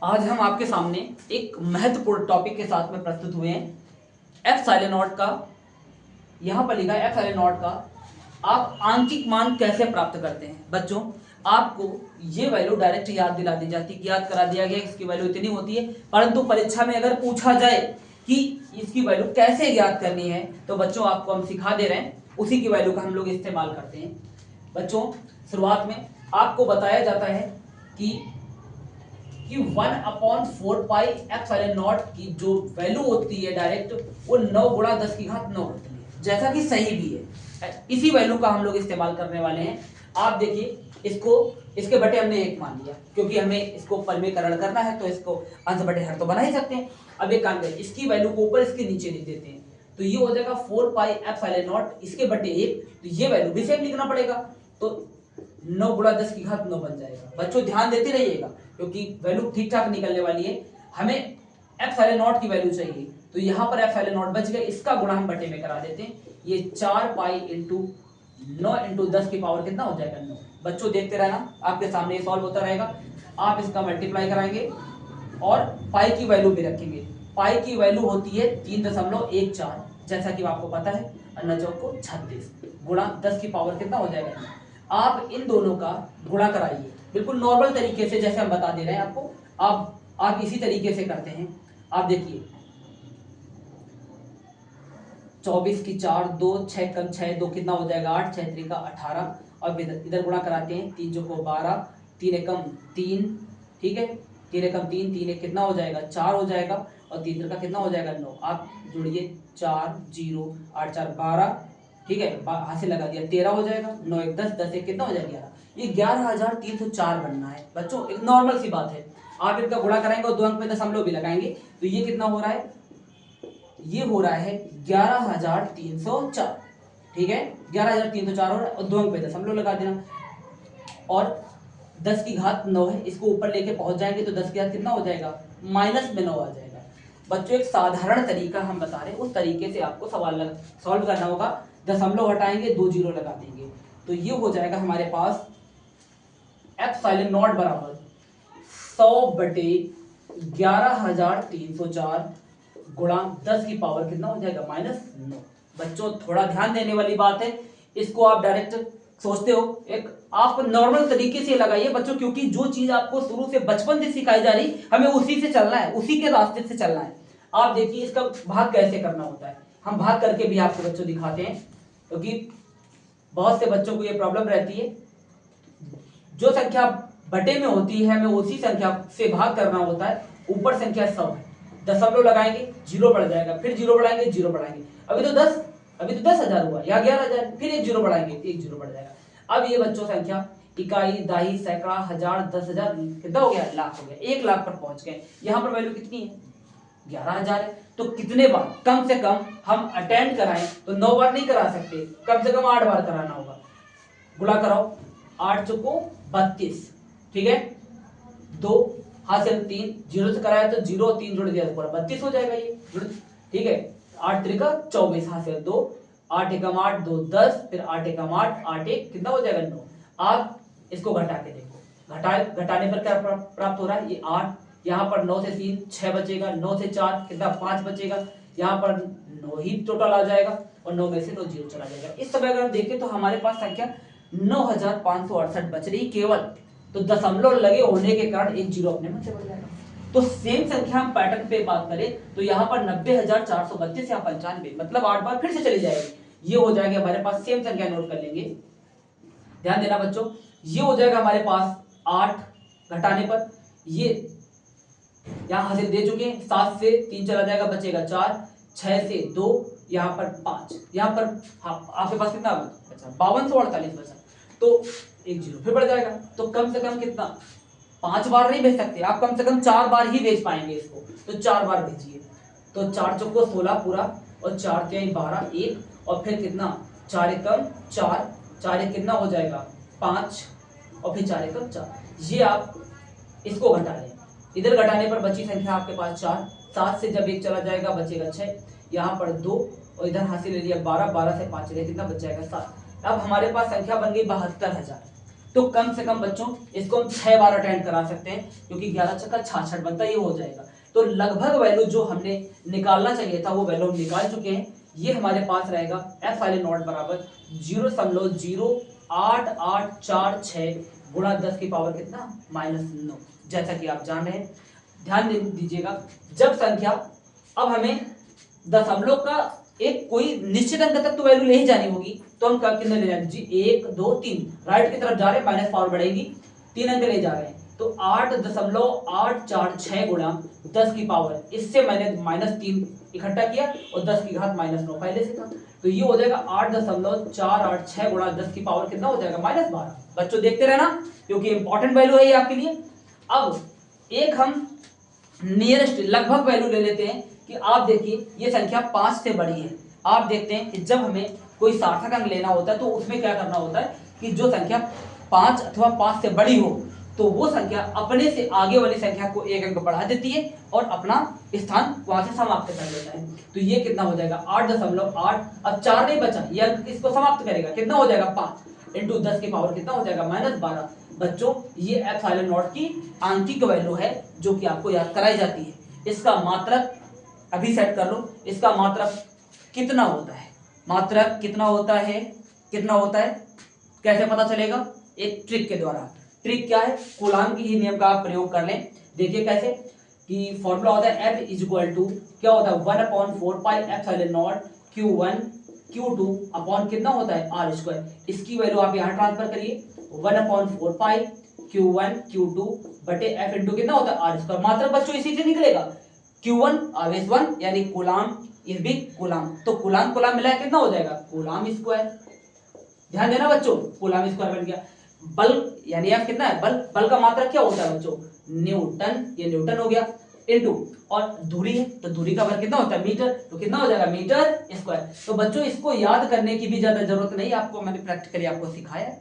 आज हम आपके सामने एक महत्वपूर्ण टॉपिक के साथ में प्रस्तुत हुए हैं। एफ साइलेंट नॉट का यहाँ पर लिखा है, एफ साइलेंट नॉट का आप आंशिक मान कैसे प्राप्त करते हैं। बच्चों, आपको ये वैल्यू डायरेक्ट याद दिला दी जाती है कि याद करा दिया गया इसकी वैल्यू इतनी होती है, परंतु परीक्षा में अगर पूछा जाए कि इसकी वैल्यू कैसे याद करनी है तो बच्चों आपको हम सिखा दे रहे हैं, उसी की वैल्यू का हम लोग इस्तेमाल करते हैं। बच्चों, शुरुआत में आपको बताया जाता है कि 1/4 पाई एफ साइलेंट नॉट की जो वैल्यू होती है डायरेक्ट वो 9 गुणा 10 की घात 9 होती है, जैसा कि सही भी है। इसी वैल्यू का हम लोग इस्तेमाल करने वाले हैं। आप देखिए, इसके बटे हमने 1 मान लिया क्योंकि हमें इसको परिमेयकरण करना है, तो इसको अंश बटे हर तो बना ही सकते हैं। अब एक काम करें, इसकी वैल्यू को ऊपर इसके नीचे लिख देते हैं, तो ये हो जाएगा 4 पाई एफ साइलेंट नॉट इसके बटे 1, तो ये वैल्यू भी सेम लिखना पड़ेगा, तो 9 गुणा 10 की घात 9 बन जाएगा। बच्चों ध्यान देते रहिएगा क्योंकि वैल्यू ठीक ठाक निकलने वाली है। हमें एफ साइलेंट नॉट की वैल्यू चाहिए, तो यहाँ पर एफ साइलेंट नॉट बच गए, इसका गुणा हम बटे में करा देते हैं। ये 4 पाई इंटू 9 इंटू 10 की पावर कितना हो जाएगा 9। बच्चों देखते रहना, आपके सामने ये सॉल्व होता रहेगा। आप इसका मल्टीप्लाई कराएंगे और पाई की वैल्यू भी रखेंगे। पाई की वैल्यू होती है 3.14, जैसा कि आपको पता है, अन्ना चौक को 36 गुणा 10 की पावर कितना हो जाएगा। आप इन दोनों का गुणा कराइए बिल्कुल नॉर्मल तरीके से, जैसे हम बता दे रहे हैं आपको। आप इसी तरीके से करते हैं। आप देखिए, 24 की 4 2 6 कम 6 2 कितना हो जाएगा 8 6 3 का 18। अब इधर गुणा कराते हैं, 3 को 12 3 एकम 3, ठीक है, 3 एकम 3 3 एक कितना हो जाएगा 4 हो जाएगा, और 3 का कितना हो जाएगा 9। आप जोड़िए 4 0 8 4 12, ठीक है, हाथ से लगा दिया 13 हो जाएगा, 9 1 10 10 एक कितना हो जाएगा 11। ये 11,304 बनना है। बच्चों एक नॉर्मल सी बात है, आप इनका गुणा कराएंगे और 2 अंक पे दशमलव भी लगाएंगे, तो ये कितना हो रहा है, ये हो रहा है 11,304, ठीक है, 11,304 हो रहा है, और 2 अंक पे दशमलव लगा देना, और 10 की घात 9 है, इसको ऊपर लेके पहुंच जाएंगे तो 10 की घात कितना हो जाएगा माइनस में 9 आ जाएगा। बच्चों एक साधारण तरीका हम बता रहे हैं, उस तरीके से आपको सवाल सॉल्व करना होगा। दशमलव हटाएंगे, 2 जीरो लगा देंगे, तो ये हो जाएगा हमारे पास एफ साइलेंट नॉट बराबर 100 बटे 11,304 गुणा 10 की पावर कितना हो जाएगा -9। बच्चों थोड़ा ध्यान देने वाली बात है, इसको आप डायरेक्ट सोचते हो, एक आप नॉर्मल तरीके से लगाइए बच्चों, क्योंकि जो चीज आपको शुरू से बचपन से सिखाई जा रही, हमें उसी से चलना है, उसी के रास्ते से चलना है। आप देखिए इसका भाग कैसे करना होता है, हम भाग करके भी आपको बच्चों दिखाते हैं, क्योंकि बहुत से बच्चों को ये प्रॉब्लम रहती है। जो संख्या बटे में होती है हमें उसी संख्या से भाग करना होता है। ऊपर संख्या 100 है, दशमलव लगाएंगे जीरो बढ़ जाएगा, फिर जीरो बढ़ाएंगे जीरो बढ़ाएंगे, अभी तो 10,000 हुआ या 11,000, फिर एक जीरो बढ़ाएंगे एक जीरो बढ़ जाएगा। अब ये बच्चों संख्या इकाई दाही सैकड़ा हजार 10,000 कितना हो गया लाख हो गया, 1 लाख पर पहुंच गए। यहाँ पर वैल्यू कितनी है 11,000 है, तो कितने बार कम से कम हम अटेंड कराएं, तो 9 बार नहीं करा सकते, कम से कम 8 बार कराना होगा। गुणा कराओ, 8 चौको 32, ठीक है, 2 हासिल 3 जीरो से कराया तो 0 3 जोड़ दिया तो पूरा 32 हो जाएगा ये, ठीक है। 8 त्रिका 24 हासिल 2, 8 एकम 8 2 10, फिर 8 एकम 8 8 1 कितना हो जाएगा 9। आप इसको घटा के देखो, घटाने पर क्या प्राप्त हो रहा है, ये 8, यहाँ पर 9 से 3 6 बचेगा, 9 से 4 कितना 5 बचेगा, यहाँ पर 9 ही टोटल आ जाएगा, और 9 में से 9 जीरो चला जाएगा। इस समय अगर हम देखें तो हमारे पास संख्या 9,568 बच रही केवल, तो दशमलव लगे होने के कारण एक जीरो अपने में से बढ़ जाएगा। तो सेम संख्या हम पैटर्न पे बात करें तो यहाँ पर 90,432 या 95, मतलब 8 बार फिर से चली जाएगी। ये हो जाएगा हमारे पास, सेम संख्या नोट कर लेंगे, ध्यान देना बच्चों, ये हो जाएगा हमारे पास 8 घटाने पर, ये यहाँ हासिल दे चुके हैं, 7 से 3 चला जाएगा बचेगा 4, 6 से 2, यहाँ पर 5, यहाँ पर आपके पास कितना बचा 5248 बचा, तो एक जीरो फिर बढ़ जाएगा। तो कम से कम कितना 5 बार नहीं भेज सकते आप, कम से कम 4 बार ही भेज पाएंगे इसको, तो 4 बार भेजिए, तो 4 चौको 16 पूरा, और 4 तिहाई 12 1, और फिर कितना 4 एकम 4 4 एक कितना हो जाएगा 5, और फिर 4 एकम 4। ये आप इसको घटा लें, इधर घटाने पर बची संख्या आपके पास 4, 7 से जब 1 चला जाएगा बचेगा 6, यहाँ पर 2, और इधर हासिल ले लिया 12, 12 से 5 चले कितना बच जाएगा 7। अब हमारे पास संख्या बन गई 72,000, तो कम से कम बच्चों इसको हम 6 बार अटेंड करा सकते हैं, क्योंकि 11 छक्का 66 बनता है, ये हो जाएगा। तो लगभग वैल्यू जो हमने निकालना चाहिए था वो वैल्यू हम निकाल चुके हैं। ये हमारे पास रहेगा F बराबर 0.0886 गुणा 10 की पावर कितना -9, जैसा कि आप जान रहे हैं। ध्यान दीजिएगा, जब संख्या, अब हमें दशमलव का एक कोई निश्चित अंक तक तो वैल्यू ले ही जानी होगी, तो हम कितने ले जाएंगे जी, 1 2 3 राइट की तरफ जा रहे हैं, माइनस पावर बढ़ेगी, 3 अंक ले जा रहे हैं, तो 8.846 गुणा 10 की पावर, इससे मैंने -3 इकट्ठा किया और 10 की घात -9 पहले से था, तो ये हो जाएगा 8.486 गुणा 10 की पावर कितना हो जाएगा -12। बच्चों देखते रहना, क्योंकि इंपॉर्टेंट वैल्यू है ये आपके लिए। अब एक हम नियरेस्ट लगभग वैल्यू ले लेते हैं कि आप देखिए ये संख्या 5 से बड़ी है। आप देखते हैं कि जब हमें कोई सार्थक अंक लेना होता है तो उसमें क्या करना होता है कि जो संख्या 5 अथवा 5 से बड़ी हो तो वो संख्या अपने से आगे वाली संख्या को 1 अंक बढ़ा देती है और अपना स्थान वहां से समाप्त कर देता है। तो ये कितना हो जाएगा 8.8, अब 4 नहीं बचा, ये अंक इसको समाप्त करेगा, कितना हो जाएगा 5 इंटू 10 की पावर कितना हो जाएगा -12। बच्चों ये F0 की आंकिक वैल्यू है जो कि आपको याद कराई जाती है। इसका मात्रक अभी सेट कर लो, इसका मात्रक कितना होता है, मात्रक कितना होता है, कितना होता है कैसे पता चलेगा, एक ट्रिक के द्वारा। ट्रिक क्या है, कूलाम की ही नियम का आप प्रयोग कर लें। देखिए कैसे कि फॉर्मूला होता है F इक्वल टू क्या होता है 1/4 पाई F0 Q1 Q2 अपॉन कितना होता है R²। इसकी वैल्यू आप यहाँ ट्रांसफर करिए 1/4 पाई Q1 Q2 बटे F इंटू कितना होता है R²। मात्रक बच्चों इसी से निकलेगा, Q1 आवेश 1 यानी कूलाम इज बी कूलाम, तो कूलाम कूलाम मिलाया कितना हो जाएगा कूलाम स्क्वायर। ध्यान देना बच्चों, कूलाम स्क्वायर बन गया। बल यानी F कितना है, बल, बल का मात्रक क्या होता है बच्चों न्यूटन, ये न्यूटन हो गया, इनटू और दूरी है तो दूरी का वर्ग कितना होता है मीटर, तो कितना हो जाएगा मीटर स्क्वायर। तो बच्चों इसको याद करने की भी ज्यादा जरूरत नहीं, आपको मैंने प्रैक्टिकली आपको सिखाया।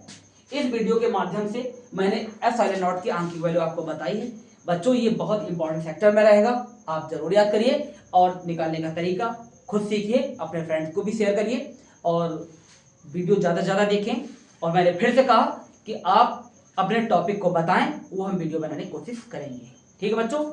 इस वीडियो के माध्यम से मैंने F0 की आंकिक वैल्यू आपको बताई है। बच्चों ये बहुत इंपॉर्टेंट सेक्टर में रहेगा, आप जरूर याद करिए और निकालने का तरीका खुद सीखिए, अपने फ्रेंड्स को भी शेयर करिए और वीडियो ज़्यादा से ज़्यादा देखें। और मैंने फिर से कहा कि आप अपने टॉपिक को बताएं, वो हम वीडियो बनाने की कोशिश करेंगे। ठीक है बच्चों।